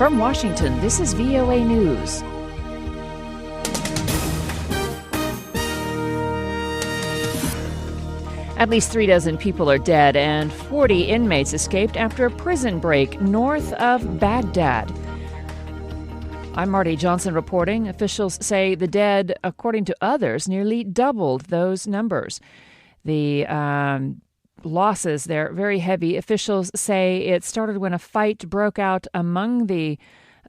From Washington, this is VOA News. At least 36 people are dead and 40 inmates escaped after a prison break north of Baghdad. I'm Marty Johnson reporting. Officials say the dead, according to others, nearly doubled those numbers. The losses, they're very heavy. Officials say it started when a fight broke out among the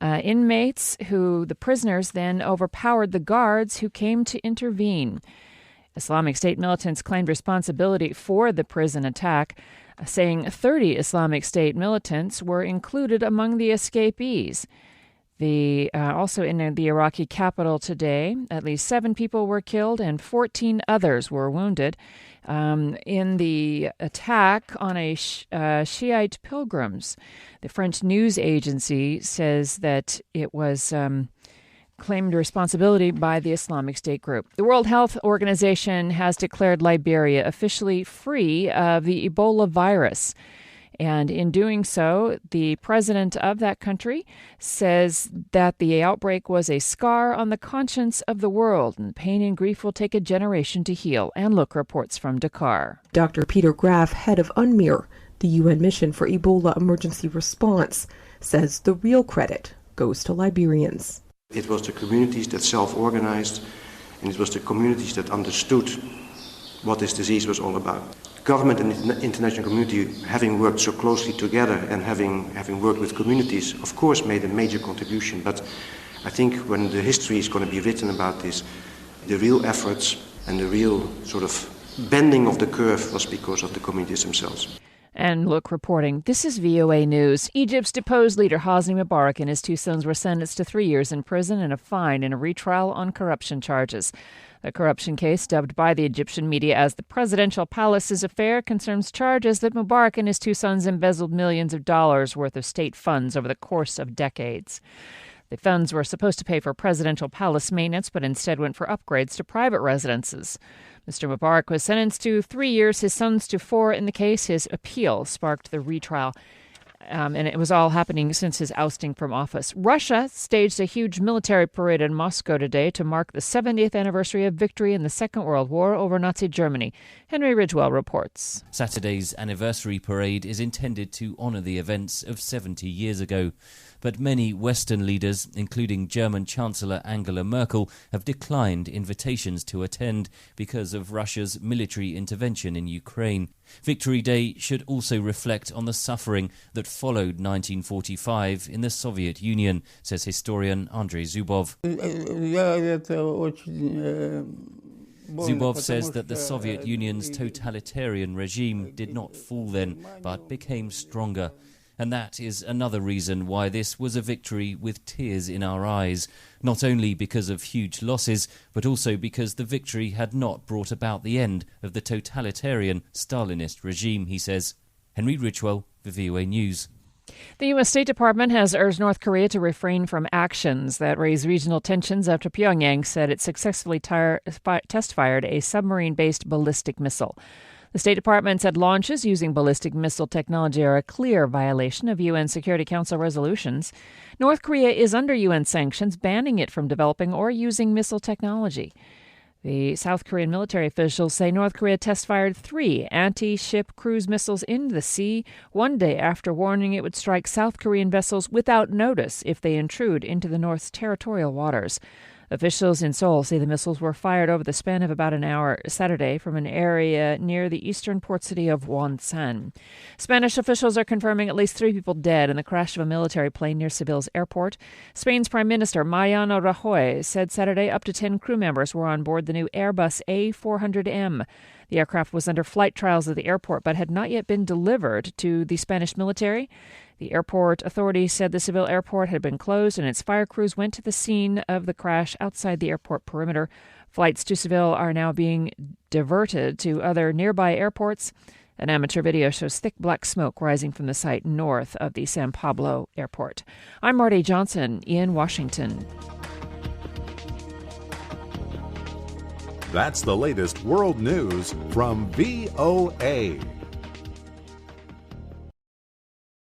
inmates, the prisoners then overpowered the guards who came to intervene. Islamic State militants claimed responsibility for the prison attack, saying 30 Islamic State militants were included among the escapees. Also in the Iraqi capital today, at least 7 people were killed and 14 others were wounded in the attack on a Shiite pilgrims. The French news agency says that it was claimed responsibility by the Islamic State group. The World Health Organization has declared Liberia officially free of the Ebola virus. And in doing so, the president of that country says that the outbreak was a scar on the conscience of the world, and pain and grief will take a generation to heal. And look, reports from Dakar. Dr. Peter Graff, head of UNMIR, the UN mission for Ebola emergency response, says the real credit goes to Liberians. It was the communities that self-organized, and it was the communities that understood what this disease was all about. Government and the international community, having worked so closely together and having worked with communities, of course made a major contribution. But I think when the history is going to be written about this, the real efforts and the real sort of bending of the curve was because of the communities themselves. And look, reporting, this is VOA News. Egypt's deposed leader Hosni Mubarak and his 2 sons were sentenced to 3 years in prison and a fine in a retrial on corruption charges. The corruption case, dubbed by the Egyptian media as the presidential palace's affair, concerns charges that Mubarak and his 2 sons embezzled millions of dollars worth of state funds over the course of decades. The funds were supposed to pay for presidential palace maintenance, but instead went for upgrades to private residences. Mr. Mubarak was sentenced to 3 years, his sons to 4 in the case. His appeal sparked the retrial, and it was all happening since his ousting from office. Russia staged a huge military parade in Moscow today to mark the 70th anniversary of victory in the Second World War over Nazi Germany. Henry Ridgwell reports. Saturday's anniversary parade is intended to honour the events of 70 years ago. But many Western leaders, including German Chancellor Angela Merkel, have declined invitations to attend because of Russia's military intervention in Ukraine. Victory Day should also reflect on the suffering that followed 1945 in the Soviet Union, says historian Andrei Zubov. Zubov says that the Soviet Union's totalitarian regime did not fall then, but became stronger. And that is another reason why this was a victory with tears in our eyes, not only because of huge losses, but also because the victory had not brought about the end of the totalitarian Stalinist regime, he says. Henry Ridgwell, for VOA News. The U.S. State Department has urged North Korea to refrain from actions that raise regional tensions after Pyongyang said it successfully test-fired a submarine-based ballistic missile. The State Department said launches using ballistic missile technology are a clear violation of UN Security Council resolutions. North Korea is under UN sanctions banning it from developing or using missile technology. The South Korean military officials say North Korea test-fired 3 anti-ship cruise missiles into the sea 1 day after warning it would strike South Korean vessels without notice if they intrude into the North's territorial waters. Officials in Seoul say the missiles were fired over the span of about an hour Saturday from an area near the eastern port city of Wonsan. Spanish officials are confirming at least 3 people dead in the crash of a military plane near Seville's airport. Spain's Prime Minister Mariano Rajoy said Saturday up to 10 crew members were on board the new Airbus A400M. The aircraft was under flight trials at the airport but had not yet been delivered to the Spanish military. The airport authorities said the Seville airport had been closed and its fire crews went to the scene of the crash outside the airport perimeter. Flights to Seville are now being diverted to other nearby airports. An amateur video shows thick black smoke rising from the site north of the San Pablo airport. I'm Marty Johnson in Washington. That's the latest world news from VOA.